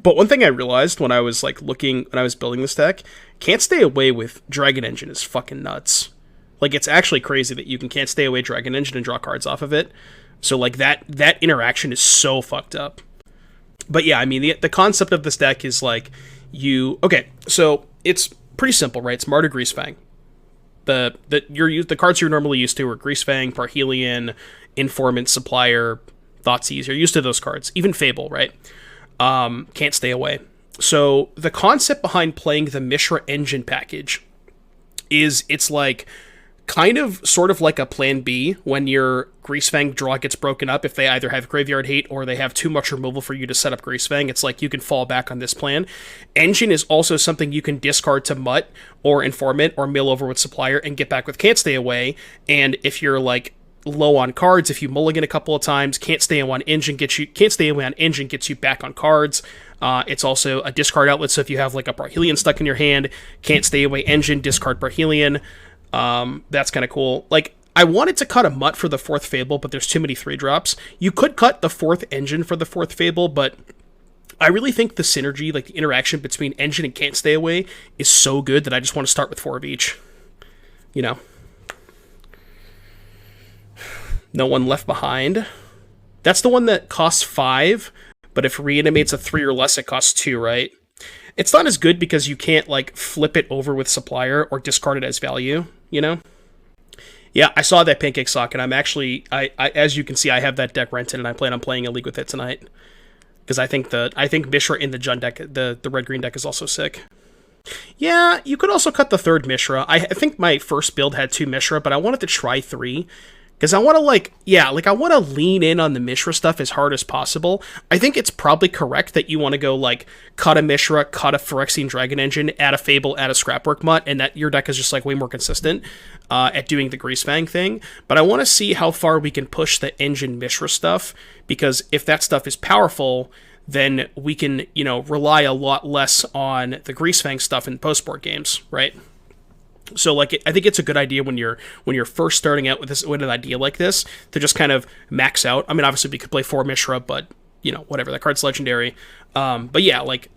But one thing I realized when I was like when I was building this deck, can't stay away with Dragon Engine is fucking nuts. Like, it's actually crazy that you can't stay away Dragon Engine and draw cards off of it. So like that interaction is so fucked up. But yeah, I mean the concept of this deck is like okay, so it's pretty simple, right? It's Mardu Greasefang. The cards you're normally used to are Greasefang, Parhelion, Informant, Supplier, Thoughtseize. You're used to those cards. Even Fable, right? Can't stay away. So the concept behind playing the Mishra engine package is it's like kind of sort of like a plan B when your Greasefang draw gets broken up. If they either have graveyard hate or they have too much removal for you to set up Greasefang, it's like you can fall back on this plan. Engine is also something you can discard to Mutt or Informant or mill over with Supplier and get back with Can't Stay Away. And if you're like low on cards, if you mulligan a couple of times, Can't Stay Away on Engine gets you back on cards. It's also a discard outlet, so if you have like a Parhelion stuck in your hand, Can't Stay Away Engine, discard Parhelion. That's kind of cool. Like, I wanted to cut a Mutt for the 4th Fable, but there's too many 3-drops. You could cut the 4th Engine for the 4th Fable, but I really think the synergy, like the interaction between Engine and Can't Stay Away, is so good that I just want to start with 4 of each. You know? No One Left Behind. That's the one that costs 5, but if Reanimate's a 3 or less, it costs 2, right? It's not as good because you can't, like, flip it over with Supplier or discard it as value, you know? Yeah, I saw that Pancake Sock, and I'm actually, I as you can see, I have that deck rented, and I plan on playing a league with it tonight. Because I think Mishra in the Jund deck, the red-green deck, is also sick. Yeah, you could also cut the 3rd Mishra. I think my first build had 2 Mishra, but I wanted to try 3. Because I want to, I want to lean in on the Mishra stuff as hard as possible. I think it's probably correct that you want to go, like, cut a Mishra, cut a Phyrexian Dragon Engine, add a Fable, add a Scrapwork Mutt, and that your deck is just, like, way more consistent at doing the Greasefang thing. But I want to see how far we can push the Engine Mishra stuff, because if that stuff is powerful, then we can, rely a lot less on the Greasefang stuff in post-board games, right? So, like, I think it's a good idea when you're first starting out with an idea like this to just kind of max out. I mean, obviously we could play 4 Mishra, but whatever, that card's legendary. But yeah, like,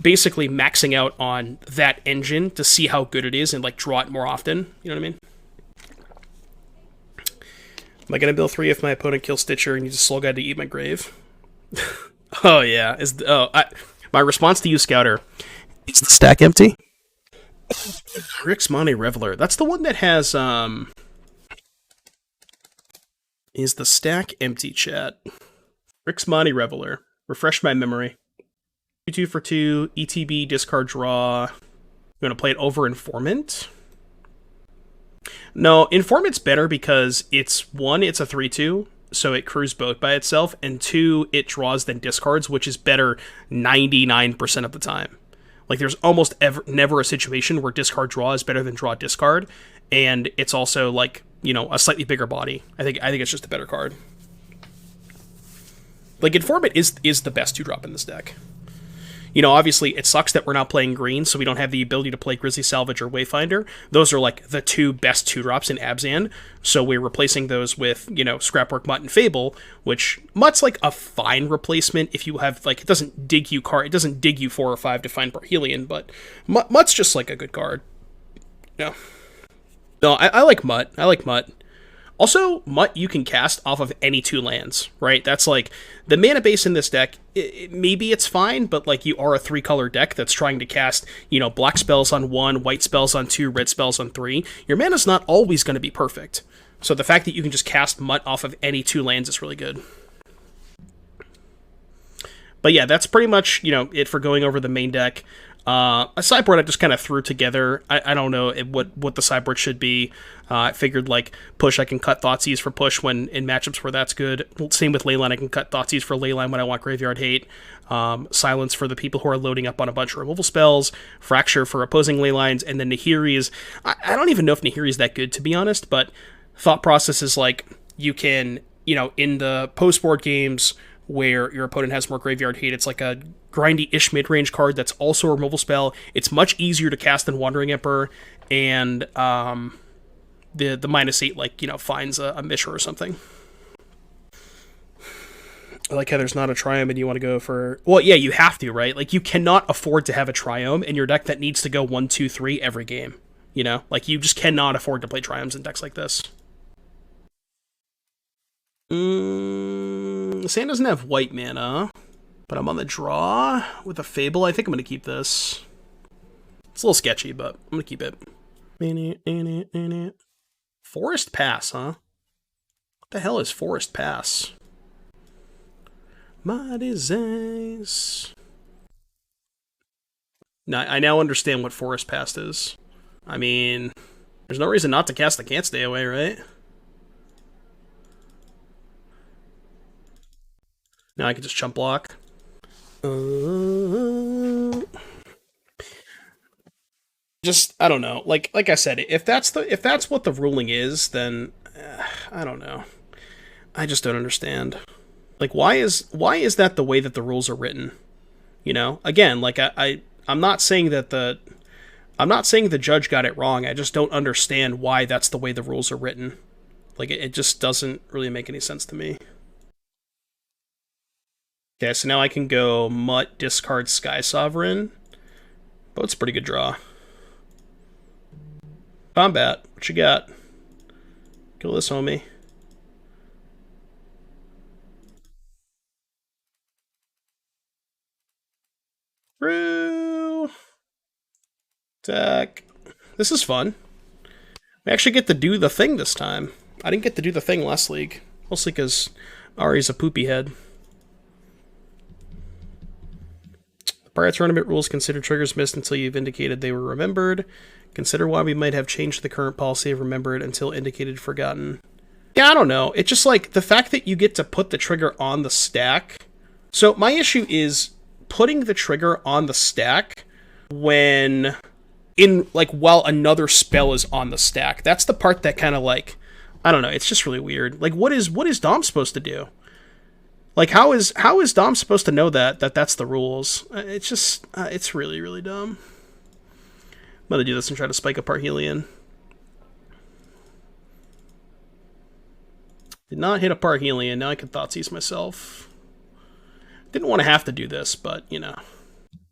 basically maxing out on that engine to see how good it is and like draw it more often. You know what I mean? Am I gonna build 3 if my opponent kills Stitcher and uses Soul Guide to eat my grave? Oh yeah, my response to you, Scouter. Is the stack empty? Rixmani Reveler. That's the one that has, is the stack empty, chat? Rixmani Reveler. Refresh my memory. 2 for 2, ETB, discard draw. You want to play it over Informant? No, Informant's better because it's a 3-2, so it crews both by itself, and 2, it draws then discards, which is better 99% of the time. Like, there's almost never a situation where discard draw is better than draw discard, and it's also, like, a slightly bigger body. I think it's just a better card. Like, Informant is the best 2-drop in this deck. Obviously, it sucks that we're not playing green, so we don't have the ability to play Grizzly Salvage or Wayfinder. Those are, like, the 2 best 2-drops in Abzan, so we're replacing those with, Scrapwork Mutt and Fable, which Mutt's, like, a fine replacement if you have, like, it doesn't dig you 4 or 5 to find Parhelion, but Mutt's just, like, a good card. No, I like Mutt. Also, Mutt you can cast off of any 2 lands, right? That's like, the mana base in this deck, maybe it's fine, but like you are a 3-color deck that's trying to cast, black spells on 1, white spells on 2, red spells on 3. Your mana's not always going to be perfect. So the fact that you can just cast Mutt off of any 2 lands is really good. But yeah, that's pretty much, it for going over the main deck. A sideboard I just kind of threw together. I don't know what the sideboard should be. I figured, like, push, I can cut Thoughtseize for push when in matchups where that's good. Same with Leyline, I can cut Thoughtseize for Leyline when I want graveyard hate. Silence for the people who are loading up on a bunch of removal spells. Fracture for opposing Leylines. And then Nahiri is... I don't even know if Nahiri is that good, to be honest, but thought process is, like, you can, in the post-board games where your opponent has more graveyard hate, it's like a grindy-ish mid-range card that's also a removal spell. It's much easier to cast than Wandering Emperor, and the -8, like, finds a Mishra or something. I like how there's not a Triome and you want to go for... Well, yeah, you have to, right? Like, you cannot afford to have a Triome in your deck that needs to go 1, 2, 3 every game. You know? Like, you just cannot afford to play Triomes in decks like this. Sand doesn't have white mana, but I'm on the draw with a Fable. I think I'm going to keep this. It's a little sketchy, but I'm going to keep it. Forest Pass, huh? What the hell is Forest Pass? Madizays. Now, I now understand what Forest Pass is. I mean, there's no reason not to cast the Can't Stay Away, right? Now I can just chump block. Just, I don't know. Like I said, if that's what the ruling is, then I don't know. I just don't understand. Like, why is that the way that the rules are written? You know, again, like I'm not saying that the judge got it wrong. I just don't understand why that's the way the rules are written. Like, it just doesn't really make any sense to me. Okay, so now I can go Mutt, discard Skysovereign. Boat's a pretty good draw. Combat, what you got? Kill this homie. Through. Attack. This is fun. We actually get to do the thing this time. I didn't get to do the thing last league. Mostly because Ari's a poopy head. The prior tournament rules consider triggers missed until you've indicated they were remembered. Consider why we might have changed the current policy of remembered until indicated forgotten. Yeah, I don't know. It's just like the fact that you get to put the trigger on the stack. So my issue is putting the trigger on the stack when while another spell is on the stack. That's the part that kind of like, I don't know, it's just really weird. Like, what is Dom supposed to do? Like, how is Dom supposed to know that's the rules? It's just it's really, really dumb. I'm gonna do this and try to spike a Parhelion. Did not hit a Parhelion. Now I can Thoughtseize myself. Didn't want to have to do this, but, you know.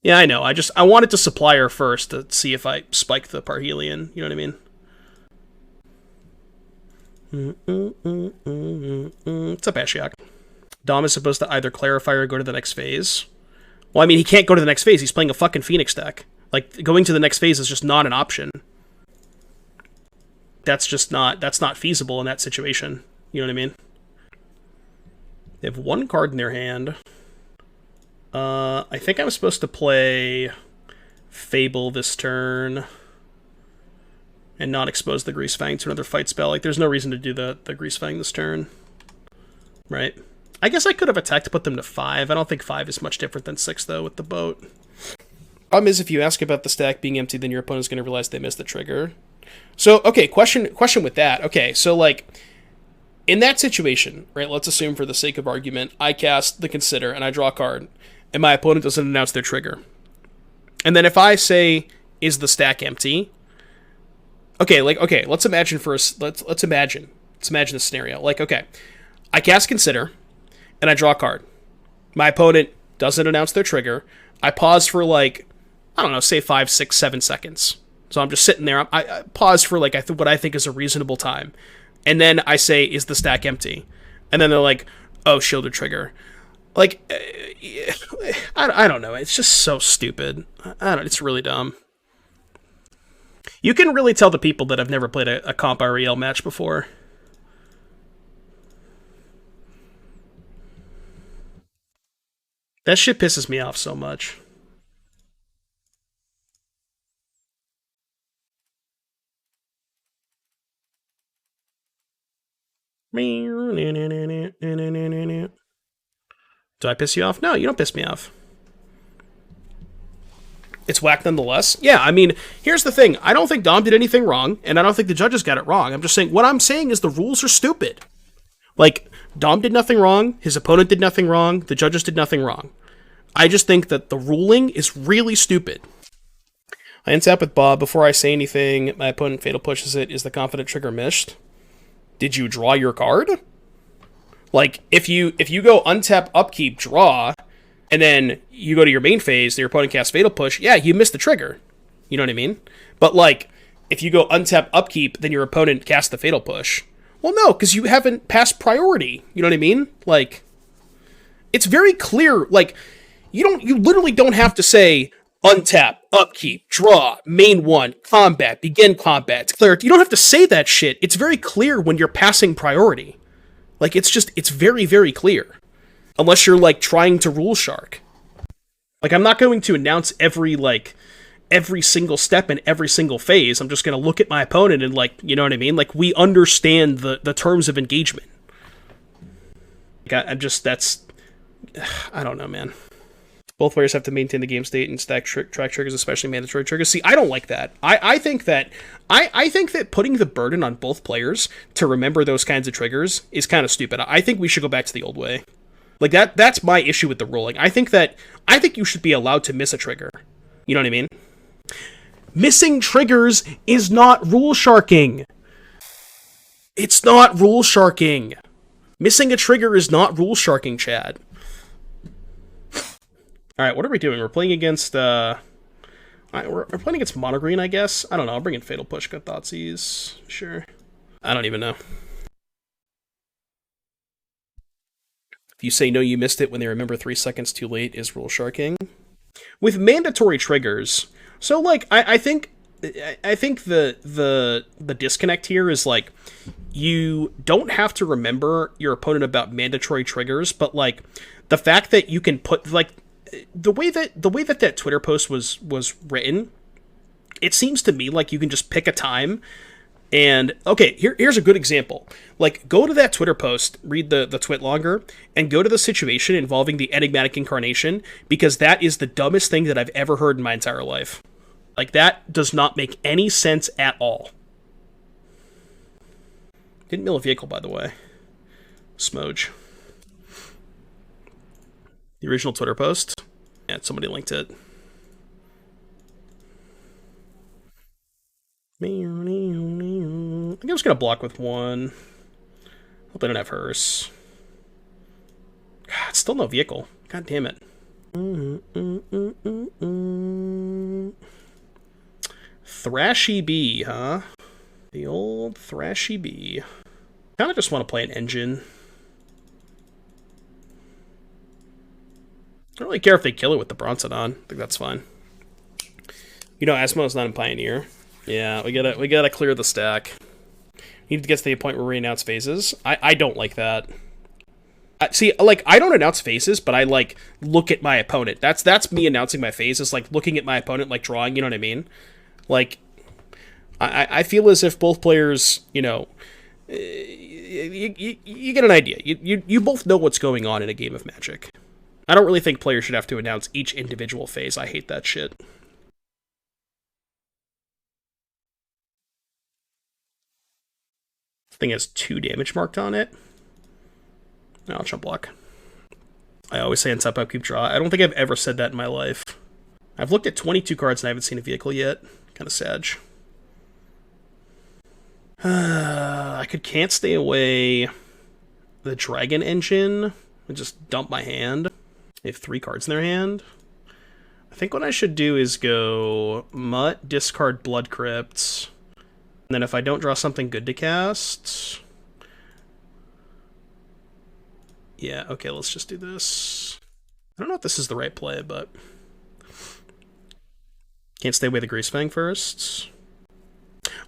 Yeah, I know. I wanted to Supplier first to see if I spiked the Parhelion. You know what I mean? What's up, Ashiok? Dom is supposed to either clarify or go to the next phase. Well, I mean, he can't go to the next phase. He's playing a fucking Phoenix deck. Like, going to the next phase is just not an option. That's not feasible in that situation. You know what I mean? They have one card in their hand. I think I'm supposed to play Fable this turn and not expose the Greasefang to another fight spell. Like, there's no reason to do the Greasefang this turn. Right? I guess I could have attacked to put them to 5. I don't think 5 is much different than 6, though, with the boat. Problem is, if you ask about the stack being empty, then your opponent's going to realize they missed the trigger. So, okay, question with that. Okay, so, like, in that situation, right, let's assume for the sake of argument, I cast the Consider and I draw a card, and my opponent doesn't announce their trigger. And then if I say, is the stack empty? Okay, like, okay, let's imagine let's imagine the scenario. Like, okay, I cast Consider, and I draw a card. My opponent doesn't announce their trigger. I pause for, like, I don't know, say 5, 6, 7 seconds. So I'm just sitting there. I pause for, like, what I think is a reasonable time. And then I say, is the stack empty? And then they're like, oh, shielded trigger. Like, I don't know. It's just so stupid. It's really dumb. You can really tell the people that have never played a comp REL match before. That shit pisses me off so much. Do I piss you off? No, you don't piss me off. It's whack nonetheless. Yeah, I mean, here's the thing. I don't think Dom did anything wrong, and I don't think the judges got it wrong. I'm just saying, what I'm saying is the rules are stupid. Like, Dom did nothing wrong, his opponent did nothing wrong, the judges did nothing wrong. I just think that the ruling is really stupid. I untap with Bob. Before I say anything, my opponent fatal pushes it. Is the confident trigger missed? Did you draw your card? Like, if you go untap, upkeep, draw, and then you go to your main phase, your opponent casts Fatal Push, yeah, you missed the trigger. You know what I mean? But, like, if you go untap, upkeep, then your opponent casts the Fatal Push. Well, no, because you haven't passed priority. You know what I mean? Like, it's very clear. Like, you literally don't have to say untap, upkeep, draw, main one, combat, begin combat, declare. You don't have to say that shit. It's very clear when you're passing priority. Like, it's very, very clear. Unless you're, like, trying to rule shark. Like, I'm not going to announce every single step in every single phase. I'm just going to look at my opponent and, like, you know what I mean? Like, we understand the terms of engagement. Like, I don't know, man. Both players have to maintain the game state and stack track triggers, especially mandatory triggers. See, I don't like that. I think that putting the burden on both players to remember those kinds of triggers is kind of stupid. I think we should go back to the old way. Like, that's my issue with the ruling. I think you should be allowed to miss a trigger. You know what I mean? Missing triggers is not rule sharking. It's not rule sharking. Missing a trigger is not rule sharking, Chad. Alright, what are we doing? We're playing against, we're playing against Mono Green, I guess? I don't know, I'll bring in Fatal Push, got Thoughtseize. Sure. I don't even know. If you say no, you missed it when they remember 3 seconds too late is rule sharking. With mandatory triggers, so, like, I think the disconnect here is, like, you don't have to remember your opponent about mandatory triggers, but, like, the fact that you can put, like, the way that Twitter post was written, it seems to me like you can just pick a time and, okay, here's a good example. Like, go to that Twitter post, read the twit longer, and go to the situation involving the enigmatic incarnation, because that is the dumbest thing that I've ever heard in my entire life. Like, that does not make any sense at all. Didn't mill a vehicle, by the way. Smoge. The original Twitter post. Yeah, somebody linked it. I think I'm just gonna block with one. Hope I don't have hearse. God, still no vehicle. God damn it. Thrashy B, huh? The old Thrashy B. Kind of just want to play an engine. I don't really care if they kill it with the Bronson on. I think that's fine. You know, Asmo's not in Pioneer. Yeah, we gotta clear the stack. Need to get to the point where we announce phases. I don't like that. See, like, I don't announce phases, but I, like, look at my opponent. That's me announcing my phases, like, looking at my opponent, like, drawing, you know what I mean? Like, I feel as if both players, you know, you get an idea. You both know what's going on in a game of Magic. I don't really think players should have to announce each individual phase. I hate that shit. Thing has 2 damage marked on it. No, I'll jump block. I always say untap, upkeep, draw. I don't think I've ever said that in my life. I've looked at 22 cards and I haven't seen a vehicle yet. Kind of sad. I can't stay away the Dragon Engine and just dump my hand. They have 3 cards in their hand. I think what I should do is go Mutt, discard Blood Crypt. And then if I don't draw something good to cast... Yeah, okay, let's just do this. I don't know if this is the right play, but... Can't stay away the Greasefang first.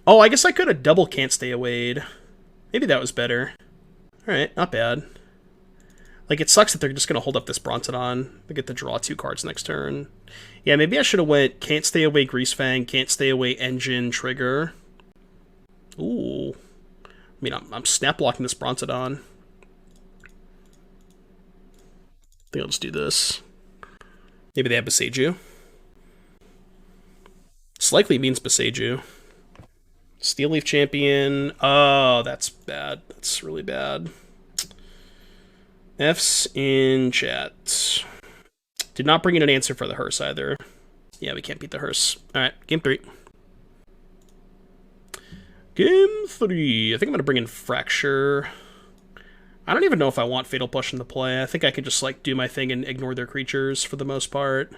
Oh, I guess I could have double can't stay away. Maybe that was better. Alright, not bad. Like, it sucks that they're just going to hold up this Bronson on. They get to draw 2 cards next turn. Yeah, maybe I should have went can't stay away Greasefang, can't stay away Engine, Trigger. Ooh. I mean, I'm snap blocking this Bronson on. I think I'll just do this. Maybe they have Beseiju. This likely means Beseiju. Steel Leaf Champion. Oh, that's bad. That's really bad. F's in chat. Did not bring in an answer for the hearse either. Yeah, we can't beat the hearse. Alright, game 3. Game 3. I think I'm going to bring in Fracture. I don't even know if I want Fatal Push into play. I think I could just, like, do my thing and ignore their creatures for the most part.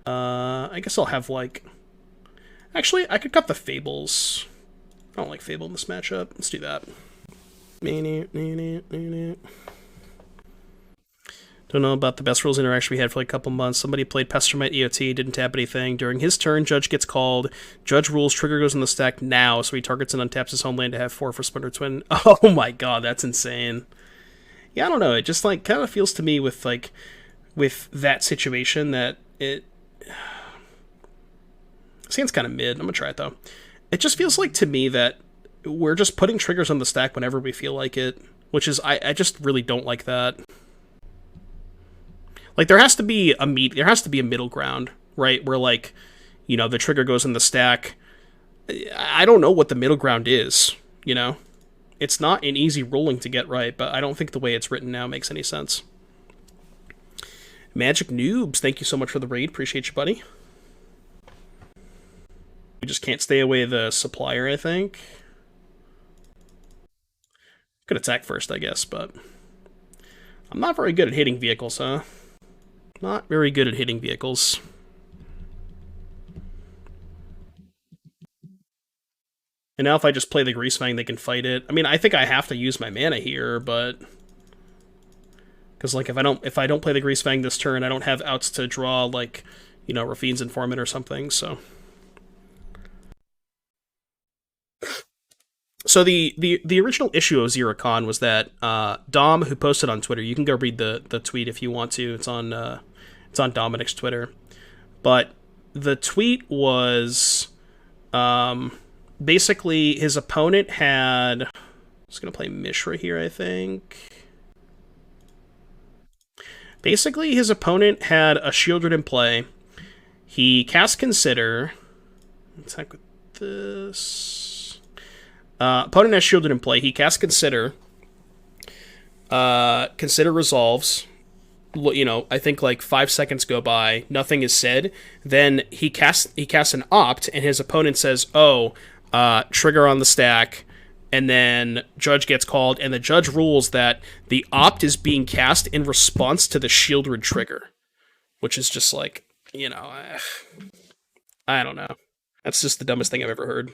I guess I'll have, like... Actually, I could cut the Fables. I don't like Fable in this matchup. Let's do that. Don't know about the best rules interaction we had for like a couple months. Somebody played Pestermite EOT, didn't tap anything. During his turn, Judge gets called. Judge rules, trigger goes in the stack now, so he targets and untaps his homeland to have 4 for Splinter Twin. Oh my god, that's insane. Yeah, I don't know. It just like kind of feels to me with like with that situation that it seems kind of mid. I'm gonna try it though. It just feels like to me that we're just putting triggers on the stack whenever we feel like it, which is I just really don't like that. Like, there has to be a middle ground, right? Where, like, you know, the trigger goes in the stack. I don't know what the middle ground is, you know? It's not an easy ruling to get right, but I don't think the way it's written now makes any sense. Magic Noobs, thank you so much for the raid. Appreciate you, buddy. We just can't stay away the Supplier, I think. Could attack first, I guess, but... I'm not very good at hitting vehicles, huh? Not very good at hitting vehicles. And now if I just play the Greasefang, they can fight it. I mean, I think I have to use my mana here, but... Because, like, if I don't play the Greasefang this turn, I don't have outs to draw, like, you know, Raffine's Informant or something, so... So the original issue of Zero Con was that Dom, who posted on Twitter, you can go read the tweet if you want to. It's on Dominic's Twitter, but the tweet was basically his opponent had. I was gonna play Mishra here, I think. Basically, his opponent had a Shieldred in play. He cast Consider. Attack with this. Opponent has Shielded in play. He casts Consider. Consider resolves. You know, I think like 5 seconds go by. Nothing is said. Then he casts an Opt, and his opponent says, "Oh, trigger on the stack." And then Judge gets called, and the Judge rules that the Opt is being cast in response to the Shieldred trigger, which is just like, you know, I don't know. That's just the dumbest thing I've ever heard.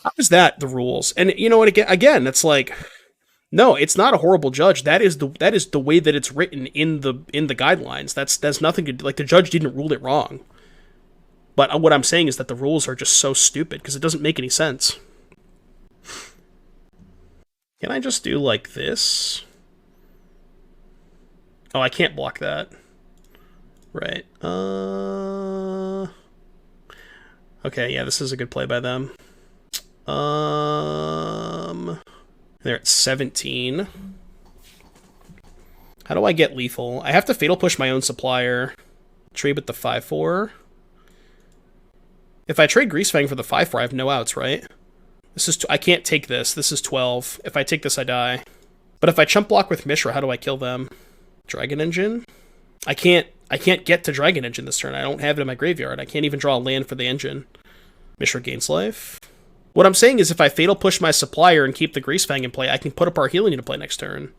How is that the rules? And you know what? Again, it's like, no, it's not a horrible judge. That is the way that it's written in the guidelines. That's nothing to like. The judge didn't rule it wrong. But what I'm saying is that the rules are just so stupid because it doesn't make any sense. Can I just do like this? Oh, I can't block that. Right. Okay, yeah, this is a good play by them. They're at 17. How do I get lethal? I have to Fatal Push my own Supplier. Trade with the 5/4. If I trade Greasefang for the 5/4, I have no outs, right? This is I can't take this. This is 12. If I take this, I die. But if I chump block with Mishra, how do I kill them? Dragon Engine? I can't get to Dragon Engine this turn. I don't have it in my graveyard. I can't even draw a land for the engine. Mishra gains life. What I'm saying is if I Fatal Push my Supplier and keep the Greasefang in play, I can put a Parhelion into play next turn.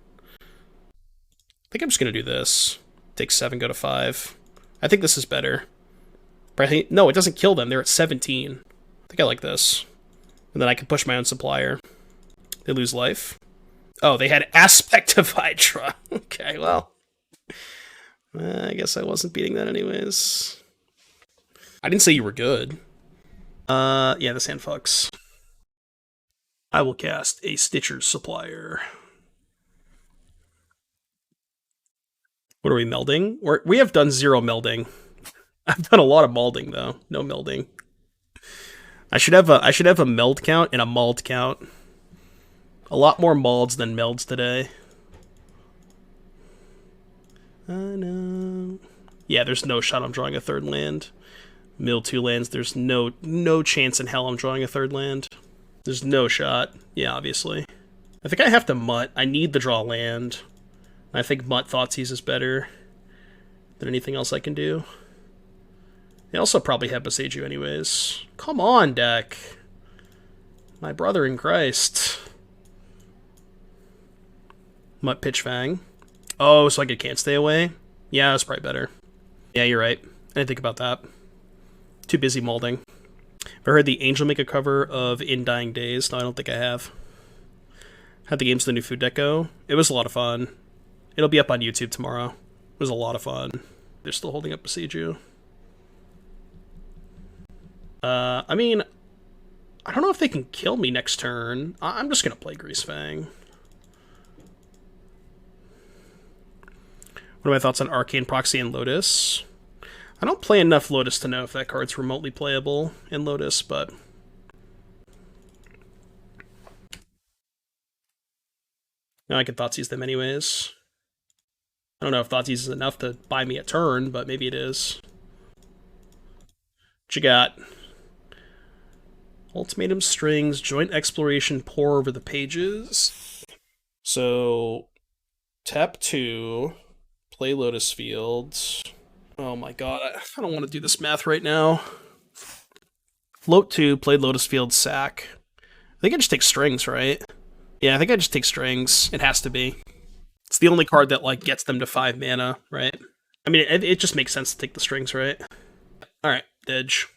I think I'm just going to do this. Take 7, go to 5. I think this is better. No, it doesn't kill them. They're at 17. I think I like this. And then I can push my own Supplier. They lose life. Oh, they had Aspect of Hydra. Okay, well. I guess I wasn't beating that anyways. I didn't say you were good. Yeah, this hand fucks. I will cast a Stitcher's Supplier. What are we melding? We have done 0 melding. I've done a lot of malding though. No melding. I should have a meld count and a MALD count. A lot more malds than melds today. I know. Yeah, there's no shot I'm drawing a third land. Mill 2 lands, there's no chance in hell I'm drawing a third land. There's no shot. Yeah, obviously. I think I have to Mutt. I need to draw land. I think Mutt Thoughtseize is better than anything else I can do. They also probably have Besage anyways. Come on, deck. My brother in Christ. Mutt Pitchfang. Oh, so I can't stay away? Yeah, that's probably better. Yeah, you're right. I didn't think about that. Too busy molding. Ever heard the Angel make a cover of In Dying Days? No, I don't think I have. Had the games of the new food deco. It was a lot of fun. It'll be up on YouTube tomorrow. It was a lot of fun. They're still holding up Besiege. I mean, I don't know if they can kill me next turn. I'm just going to play Greasefang. What are my thoughts on Arcane Proxy and Lotus? I don't play enough Lotus to know if that card's remotely playable in Lotus, but... now I can Thoughtseize them anyways. I don't know if Thoughtseize is enough to buy me a turn, but maybe it is. What you got? Ultimatum Strings, Joint Exploration, Pour over the pages. So, tap 2, play Lotus Fields. Oh my god, I don't want to do this math right now. Float 2, play Lotus Fields, sack. I think I just take Strings, right? Yeah, I think I just take Strings. It has to be. It's the only card that, like, gets them to 5 mana, right? I mean, it just makes sense to take the Strings, right? Alright, Edge.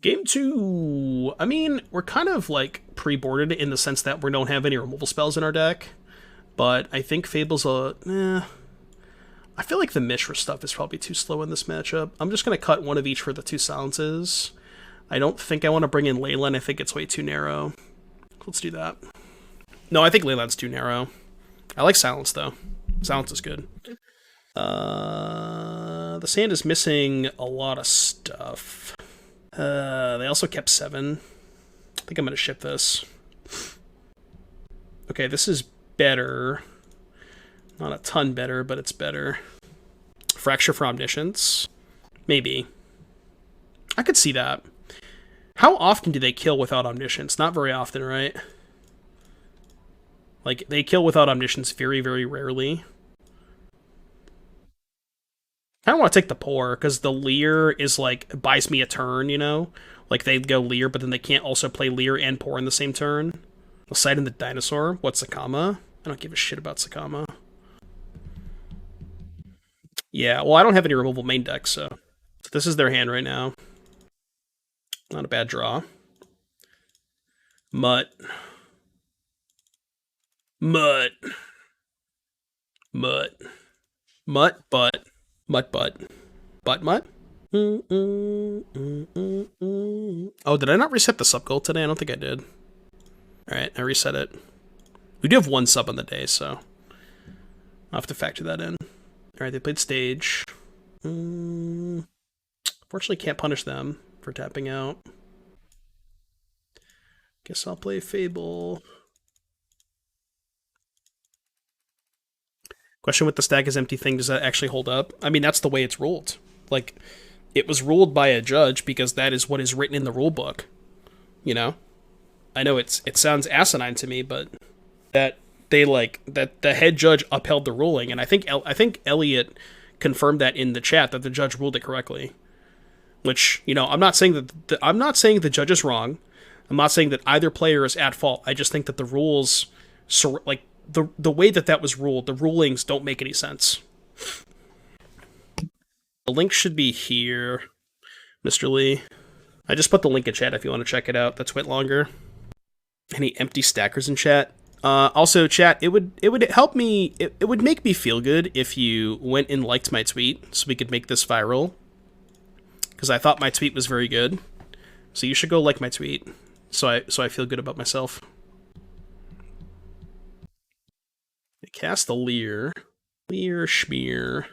Game 2, I mean, we're kind of, like, pre-boarded in the sense that we don't have any removal spells in our deck. But I think Fable's I feel like the Mishra stuff is probably too slow in this matchup. I'm just going to cut one of each for the 2 silences. I don't think I want to bring in Leyline. I think it's way too narrow. Let's do that. No, I think Leyline's too narrow. I like Silence, though. Silence is good. The sand is missing a lot of stuff. They also kept 7. I think I'm going to ship this. Okay, this is better. Not a ton better, but it's better. Fracture for Omniscience. Maybe. I could see that. How often do they kill without Omniscience? Not very often, right? Like, they kill without Omniscience very, very rarely. I don't want to take the Pour, because the Leer is, like, buys me a turn, you know? Like, they go Leer, but then they can't also play Leer and Pour in the same turn. I'll side in the Dinosaur. What's Sakama? I don't give a shit about Sakama. Yeah, well, I don't have any removal main deck, so this is their hand right now. Not a bad draw. Mutt. Mutt. Mutt. Mutt, butt. Mutt, butt. Butt, mutt? Oh, did I not reset the sub goal today? I don't think I did. Alright, I reset it. We do have 1 sub on the day, so I'll have to factor that in. Alright, they played stage. Fortunately, can't punish them for tapping out. Guess I'll play Fable. Question with the stack is empty thing, does that actually hold up? I mean, that's the way it's ruled. Like, it was ruled by a judge because that is what is written in the rule book. You know? I know it sounds asinine to me, but that the head judge upheld the ruling, and I think Elliot confirmed that in the chat that the judge ruled it correctly. Which, you know, I'm not saying that the judge is wrong. I'm not saying that either player is at fault. I just think that the rules, like the way that was ruled, the rulings don't make any sense. The link should be here, Mr. Lee. I just put the link in chat if you want to check it out. That's way longer. Any empty stackers in chat? Also, chat, it would help me, it would make me feel good if you went and liked my tweet so we could make this viral. Because I thought my tweet was very good. So you should go like my tweet so I feel good about myself. I cast the Leer. Leer Schmear.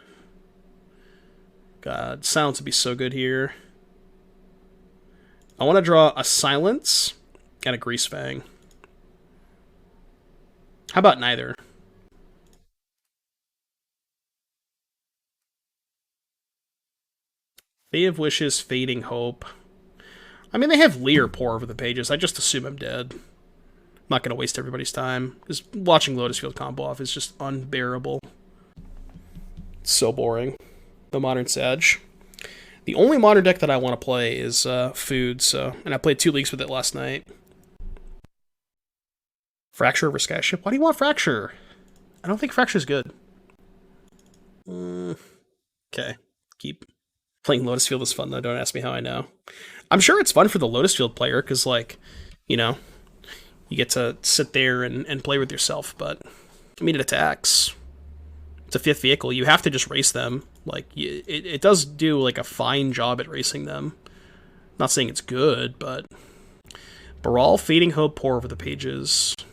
God, Silence would be so good here. I want to draw a Silence and a Greasefang. How about neither? Fate of Wishes, Fading Hope. I mean, they have Leer pour over the pages. I just assume I'm dead. I'm not going to waste everybody's time. Because watching Lotus Field combo off is just unbearable. It's so boring. The Modern Sag. The only Modern deck that I want to play is Food, so... And I played 2 leagues with it last night. Fracture over Skyship? Why do you want Fracture? I don't think Fracture's good. Okay, keep. Playing Lotus Field is fun, though. Don't ask me how I know. I'm sure it's fun for the Lotus Field player, because, like, you know, you get to sit there and play with yourself, but I mean, it attacks. It's a 5th vehicle. You have to just race them. Like, it does do, like, a fine job at racing them. Not saying it's good, but... Baral, Fading Hope, Pour Over the Pages. I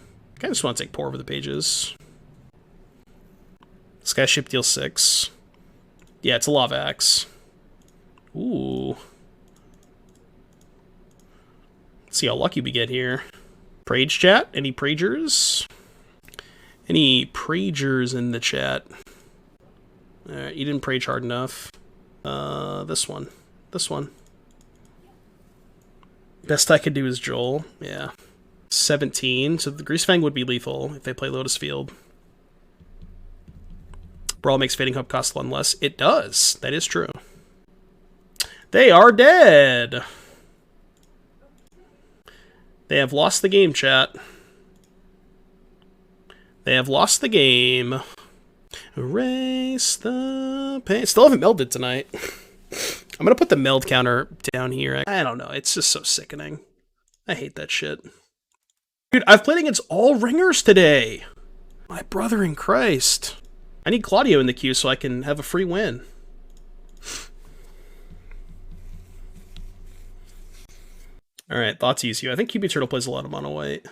kind of just want to take Pour Over the Pages. Skyship deals 6. Yeah, it's a Lava Axe. Ooh. Let's see how lucky we get here. Prage chat? Any Pragers? Any Pragers in the chat? Alright, you didn't Prage hard enough. This one. This one. Best I could do is Joel. Yeah. 17. So the Greasefang would be lethal if they play Lotus Field. Brawl makes Fading Hope cost 1 less. It does. That is true. They are dead. They have lost the game, chat. They have lost the game. Erase the pain. Still haven't melded tonight. I'm gonna put the meld counter down here. I don't know. It's just so sickening. I hate that shit. Dude, I've played against all ringers today. My brother in Christ. I need Claudio in the queue so I can have a free win. Alright, Thoughtseize you. I think QB Turtle plays a lot of mono white.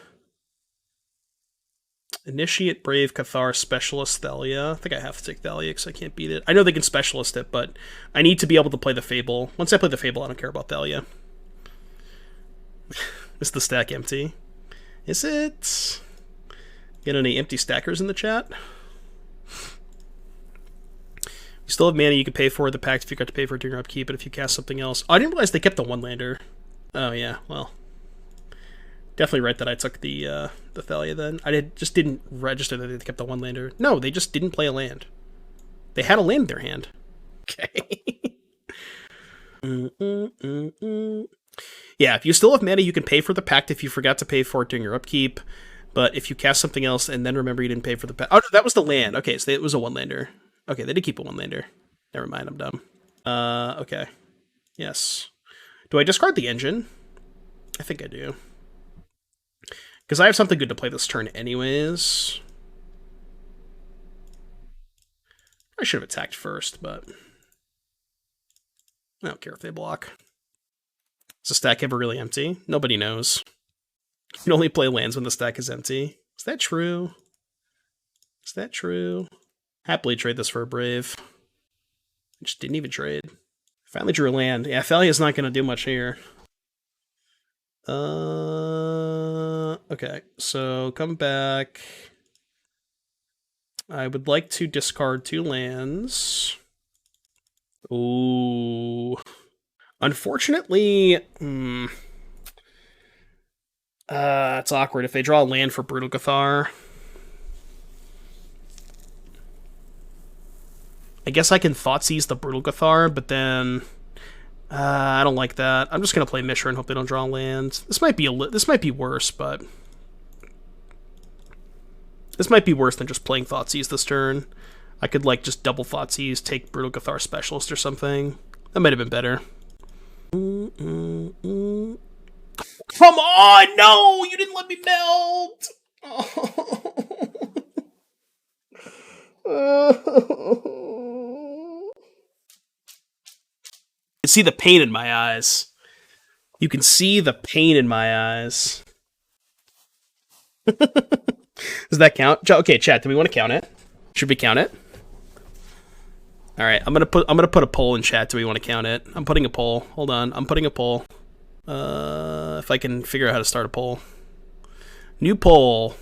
Initiate, Brave, Cathar, Specialist, Thalia. I think I have to take Thalia because I can't beat it. I know they can Specialist it, but I need to be able to play the Fable. Once I play the Fable, I don't care about Thalia. Is the stack empty? Is it? Get any empty stackers in the chat? You still have mana you can pay for the pact if you got to pay for it during your upkeep, but if you cast something else... Oh, I didn't realize they kept the one-lander. Oh, yeah, well... Definitely right that I took the Thalia then. Just didn't register that they kept the one-lander. No, they just didn't play a land. They had a land in their hand. Okay. Yeah, if you still have mana, you can pay for the pact if you forgot to pay for it during your upkeep. But if you cast something else and then remember you didn't pay for the pact... Oh, no, that was the land. Okay, so it was a one-lander. Okay, they did keep a one-lander. Never mind, I'm dumb. Okay. Yes. Do I discard the engine? I think I do. Because I have something good to play this turn anyways. I should have attacked first, but... I don't care if they block. Is the stack ever really empty? Nobody knows. You can only play lands when the stack is empty. Is that true? Is that true? Happily trade this for a Brave. I just didn't even trade. Finally drew a land. Yeah, Thalia's not going to do much here. Okay, so come back. I would like to discard 2 lands. Ooh. Unfortunately, it's awkward. If they draw a land for Brutal Cathar, I guess I can Thoughtseize the Brutal Cathar, but then I don't like that. I'm just gonna play Mishra and hope they don't draw land. This might be worse, but this might be worse than just playing Thoughtseize this turn. I could like just double Thoughtseize, take Brutal Cathar Specialist or something. That might have been better. Come on! No! You didn't let me melt! You can see the pain in my eyes. You can see the pain in my eyes. Does that count? Okay, chat, do we want to count it? Should we count it? Alright, I'm gonna put a poll in chat. Do we want to count it? I'm putting a poll. Hold on, I'm putting a poll. If I can figure out how to start a poll. New poll.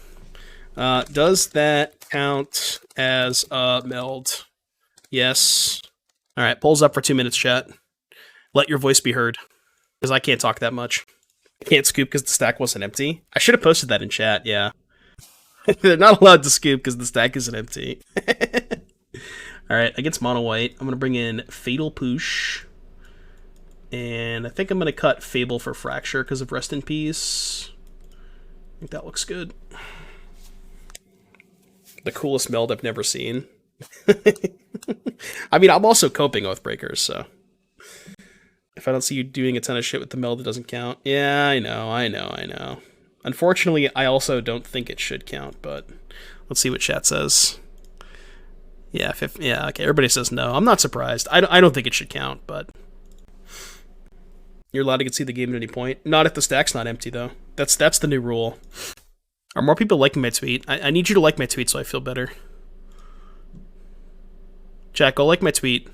Does that count as a meld? Yes. Alright, poll's up for 2 minutes, chat. Let your voice be heard. Because I can't talk that much. I can't scoop because the stack wasn't empty. I should have posted that in chat, yeah. They're not allowed to scoop because the stack isn't empty. Alright, against mono white, I'm going to bring in Fatal Poosh. And I think I'm going to cut Fable for Fracture because of Rest in Peace. I think that looks good. The coolest meld I've never seen. I mean, I'm also coping Oathbreakers, so if I don't see you doing a ton of shit with the meld, it doesn't count. Yeah, I know. Unfortunately, I also don't think it should count, but let's see what chat says. Yeah, yeah, okay, everybody says no. I'm not surprised. I don't think it should count, but you're allowed to see the game at any point. Not if the stack's not empty, though. That's the new rule. Are more people liking my tweet? I need you to like my tweet so I feel better. Jack, go like my tweet.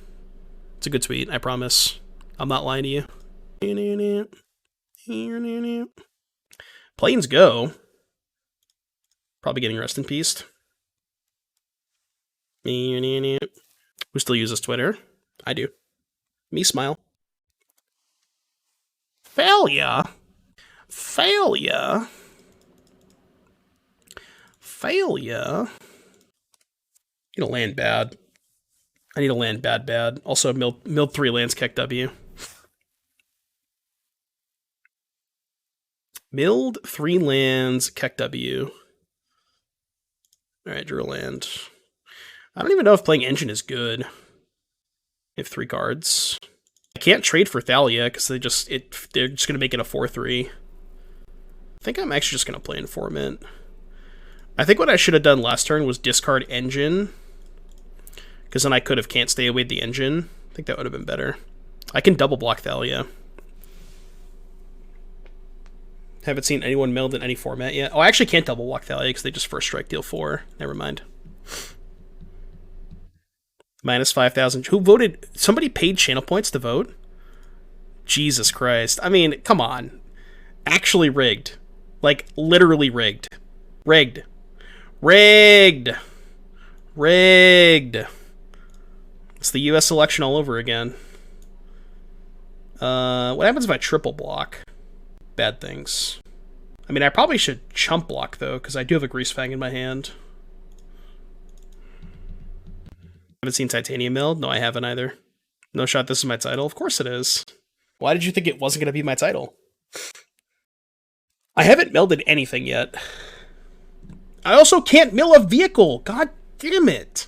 It's a good tweet, I promise. I'm not lying to you. Planes go. Probably getting rest in peace. Who still uses Twitter? I do. Me smile. Failure. Need to land bad. I need to land bad. Also, milled 3 lands, Keck W. Milled 3 lands, Keck W. Alright, drew a land. I don't even know if playing Engine is good. I have 3 cards. I can't trade for Thalia because they're just going to make it a 4/3. I think I'm actually just going to play Informant. I think what I should have done last turn was discard Engine, because then I could have can't stay away the Engine. I think that would have been better. I can double block Thalia. Haven't seen anyone meld in any format yet. Oh, I actually can't double block Thalia because they just first strike deal 4. Never mind. Minus 5,000. Who voted? Somebody paid channel points to vote? Jesus Christ. I mean, come on. Actually rigged. Like, literally rigged. Rigged. It's the US election all over again. What happens if I triple block? Bad things. I mean, I probably should chump block, though, because I do have a Greasefang in my hand. Haven't seen Titanium Meld? No, I haven't either. No shot this is my title? Of course it is. Why did you think it wasn't going to be my title? I haven't melded anything yet. I also can't mill a vehicle! God damn it!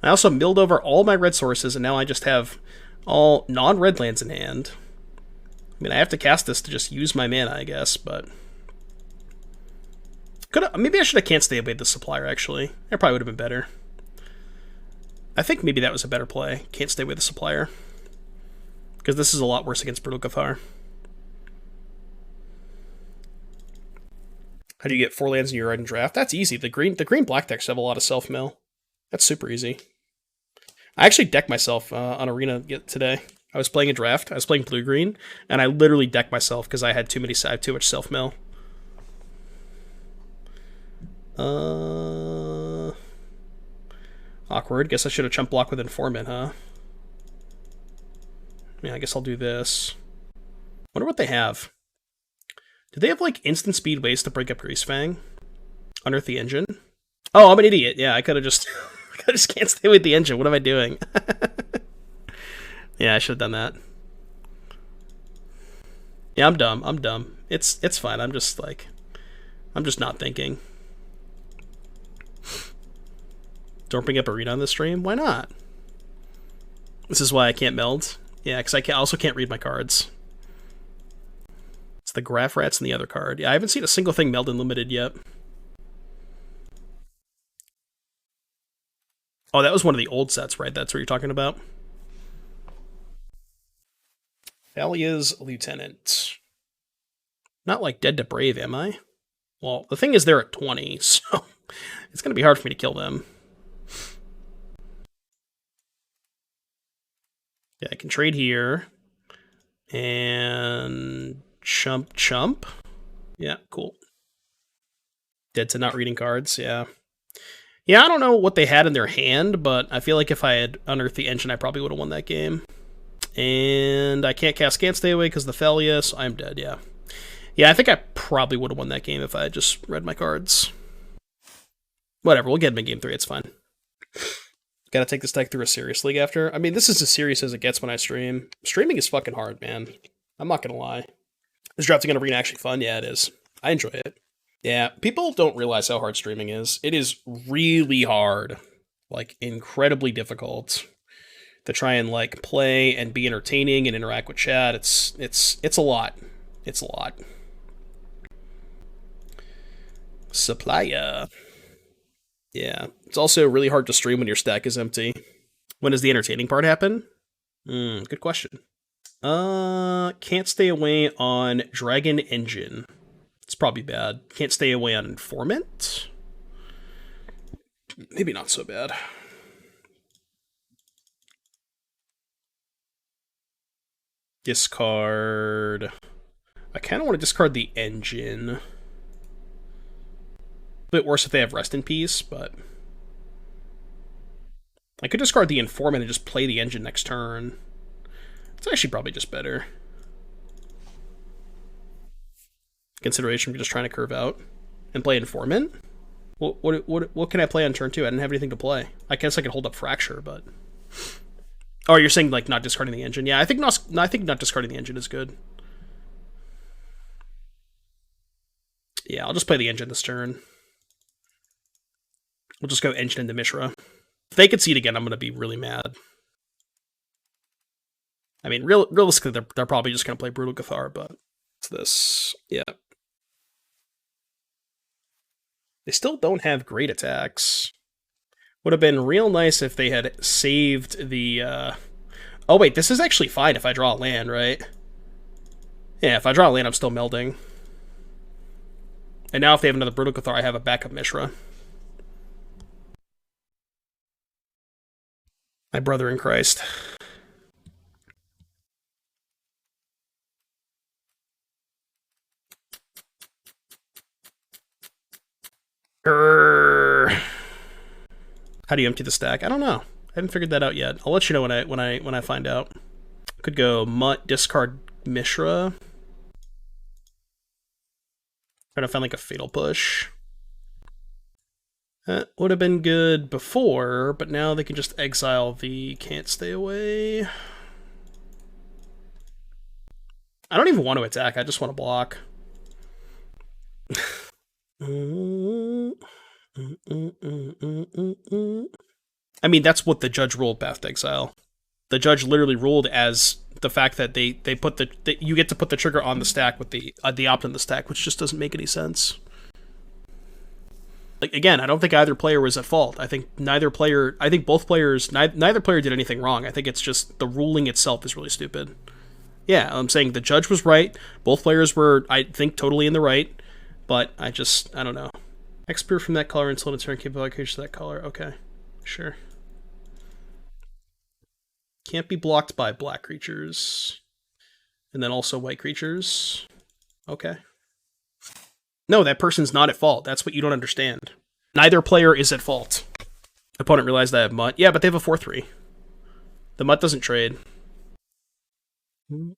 I also milled over all my red sources, and now I just have all non-red lands in hand. I mean, I have to cast this to just use my mana, I guess, but... maybe I should have can't stay away the Supplier, actually. That probably would have been better. I think maybe that was a better play. Can't stay away the Supplier. Because this is a lot worse against Brutal Cathar. How do you get 4 lands in your red draft? That's easy. The green-black decks have a lot of self-mill. That's super easy. I actually decked myself on Arena today. I was playing a draft. I was playing blue-green, and I literally decked myself because I had too much self-mill. Awkward. Guess I should have chump blocked with Informant, huh? Yeah, I guess I'll do this. Wonder what they have. Do they have, like, instant speed ways to break up Greasefang? Unearth the Engine? Oh, I'm an idiot. Yeah, I could have just... I just can't stay with the Engine. What am I doing? Yeah, I should have done that. Yeah, I'm dumb. It's fine. I'm just not thinking. Don't bring up Arena on the stream? Why not? This is why I can't meld. Yeah, because I also can't read my cards. It's the Graph Rats and the other card. Yeah, I haven't seen a single thing meld in Limited yet. Oh, that was one of the old sets, right? That's what you're talking about? Thalia's Lieutenant. Not like Dead to Brave, am I? Well, the thing is they're at 20, so it's going to be hard for me to kill them. Yeah, I can trade here. And chump. Yeah, cool. Dead to not reading cards, yeah. Yeah, I don't know what they had in their hand, but I feel like if I had unearthed the Engine, I probably would have won that game. And I can't cast Can't Stay Away because of the Thalia, so I'm dead, yeah. Yeah, I think I probably would have won that game if I had just read my cards. Whatever, we'll get him in game 3, it's fine. Gotta take this deck through a serious league after. I mean, this is as serious as it gets when I stream. Streaming is fucking hard, man. I'm not gonna lie. Is drafting an arena actually fun? Yeah, it is. I enjoy it. Yeah, people don't realize how hard streaming is. It is really hard, like incredibly difficult to try and like play and be entertaining and interact with chat. It's a lot. It's a lot. Supplier. Yeah, it's also really hard to stream when your stack is empty. When does the entertaining part happen? Good question. Can't stay away on Dragon Engine. It's probably bad. Can't stay away on Informant. Maybe not so bad. Discard. I kind of want to discard the engine. A bit worse if they have Rest in Peace, but I could discard the Informant and just play the engine next turn. It's actually probably just better. Consideration for just trying to curve out and play Informant. What can I play on turn 2? I didn't have anything to play. I guess I could hold up Fracture, but oh, you're saying like not discarding the engine? Yeah, I think not discarding the engine is good. Yeah, I'll just play the engine this turn. We'll just go engine into Mishra. If they concede again, I'm going to be really mad. I mean, realistically, they're probably just going to play Brutal Cathar, but it's this. Yeah. They still don't have great attacks. Would have been real nice if they had saved the... Oh, wait, this is actually fine if I draw a land, right? Yeah, if I draw a land, I'm still melding. And now if they have another Brutal Cathar, I have a backup Mishra. My brother in Christ. Grrr. How do you empty the stack? I don't know. I haven't figured that out yet. I'll let you know when I find out. Could go Mutt, discard Mishra. Try to find like a Fatal Push. That would have been good before, but now they can just exile the Can't Stay Away. I don't even want to attack, I just want to block. I mean, that's what the judge ruled, Path to Exile. The judge literally ruled as the fact that they put you get to put the trigger on the stack with the opt in the stack, which just doesn't make any sense. Like, again, I don't think either player was at fault. I think neither player did anything wrong. I think it's just the ruling itself is really stupid. Yeah, I'm saying the judge was right. Both players were, I think, totally in the right. But I don't know. Expert from that color until the turn capable creatures of that color. Okay, sure. Can't be blocked by black creatures. And then also white creatures. Okay. No, that person's not at fault. That's what you don't understand. Neither player is at fault. Opponent realized I have Mutt. Yeah, but they have a 4/3. The Mutt doesn't trade. You're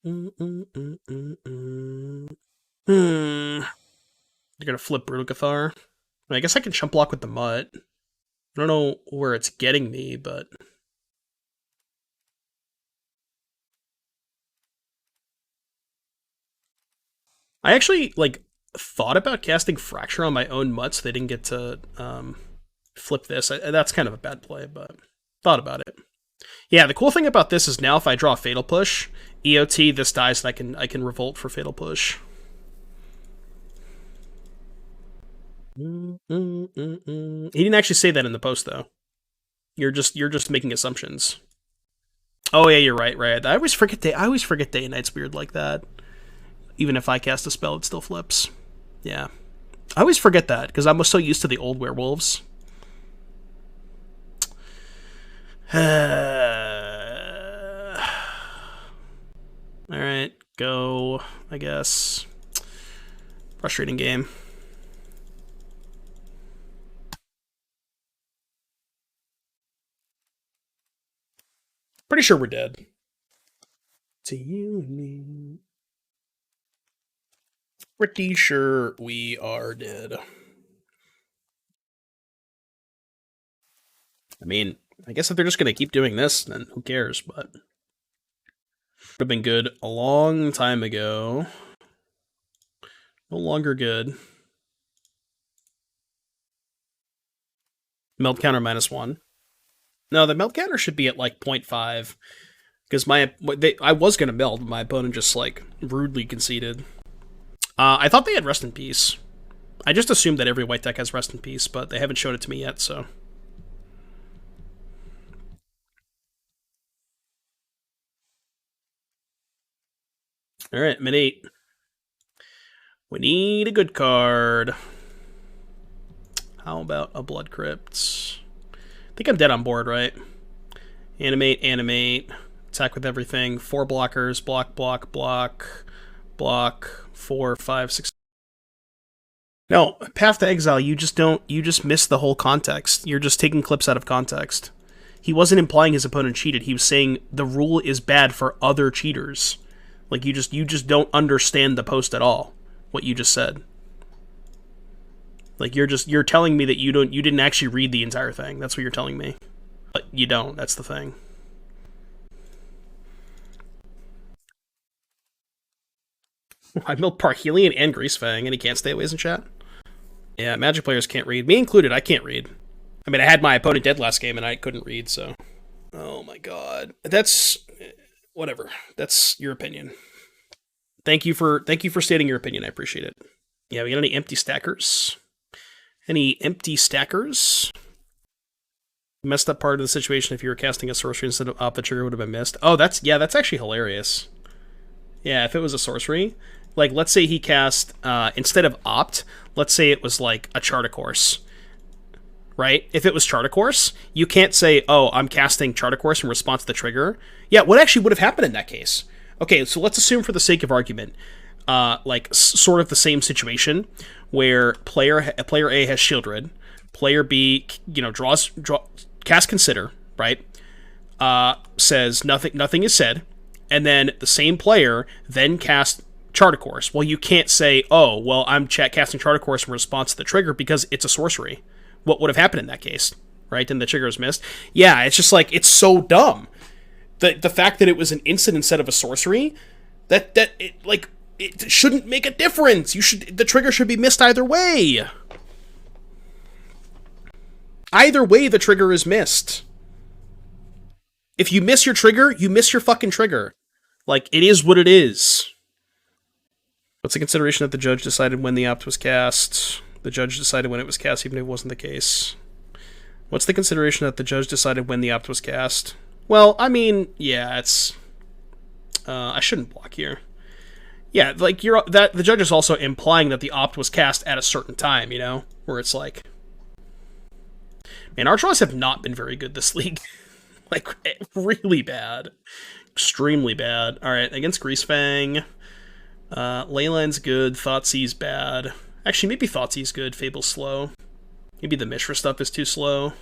gonna flip Brutal Cathar. I guess I can chump block with the Mutt. I don't know where it's getting me, but... I actually, like, thought about casting Fracture on my own Mutt so they didn't get to flip this. That's kind of a bad play, but thought about it. Yeah, the cool thing about this is now if I draw Fatal Push, EOT, this dies and I can revolt for Fatal Push. He didn't actually say that in the post, though. You're just making assumptions. Oh yeah, you're right. I always forget Day and Night's weird like that. Even if I cast a spell, it still flips. Yeah, I always forget that because I'm so used to the old werewolves. All right, go. I guess. Frustrating game. Pretty sure we're dead. To you and me. Pretty sure we are dead. I mean, I guess if they're just going to keep doing this, then who cares, but... Would have been good a long time ago. No longer good. Meld counter -1. No, the meld counter should be at like 0.5. Because I was going to meld, but my opponent just like rudely conceded. I thought they had Rest in Peace. I just assumed that every white deck has Rest in Peace, but they haven't showed it to me yet, so. Alright, -8. We need a good card. How about a Blood Crypt? I think I'm dead on board, right? Animate, animate. Attack with everything. 4 blockers. Block, block, block. Block. 4, 5, 6. No, Path to Exile, you just miss the whole context. You're just taking clips out of context. He wasn't implying his opponent cheated. He was saying the rule is bad for other cheaters. Like, you just don't understand the post at all. What you just said. Like, you're telling me that you didn't actually read the entire thing. That's what you're telling me. But you don't, that's the thing. I milled Parhelion and Greasefang, and he can't stay away in chat. Yeah, Magic players can't read. Me included, I can't read. I mean, I had my opponent dead last game, and I couldn't read, so... Oh my god. That's... whatever. That's your opinion. Thank you for stating your opinion, I appreciate it. Yeah, we got any empty stackers? Any empty stackers? Messed up part of the situation if you were casting a sorcery instead of op, the trigger would have been missed. Oh, that's actually hilarious. Yeah, if it was a sorcery... Like, let's say he cast, instead of opt, let's say it was like a Chart a Course. Right? If it was Chart a Course, you can't say, oh, I'm casting Chart a Course in response to the trigger. Yeah, what actually would have happened in that case? Okay, so let's assume for the sake of argument, like, sort of the same situation, where player A has Shieldred, player B, cast Consider, right? Says nothing is said, and then the same player then casts Chart a Course. Well, you can't say, oh, well, I'm casting Chart a Course in response to the trigger because it's a sorcery. What would have happened in that case, right? And the trigger is missed. Yeah, it's just like, it's so dumb. The fact that it was an instant instead of a sorcery, it shouldn't make a difference. The trigger should be missed either way. Either way, the trigger is missed. If you miss your trigger, you miss your fucking trigger. Like, it is what it is. What's the consideration that the judge decided when the opt was cast? The judge decided when it was cast, even if it wasn't the case. What's the consideration that the judge decided when the opt was cast? Well, I mean, yeah, it's... I shouldn't block here. Yeah, like, the judge is also implying that the opt was cast at a certain time, you know? Where it's like... Man, our draws have not been very good this league. Like, really bad. Extremely bad. Alright, against Greasefang... Leyline's good, Thoughtseize bad. Actually, maybe Thoughtseize good, Fable's slow. Maybe the Mishra stuff is too slow.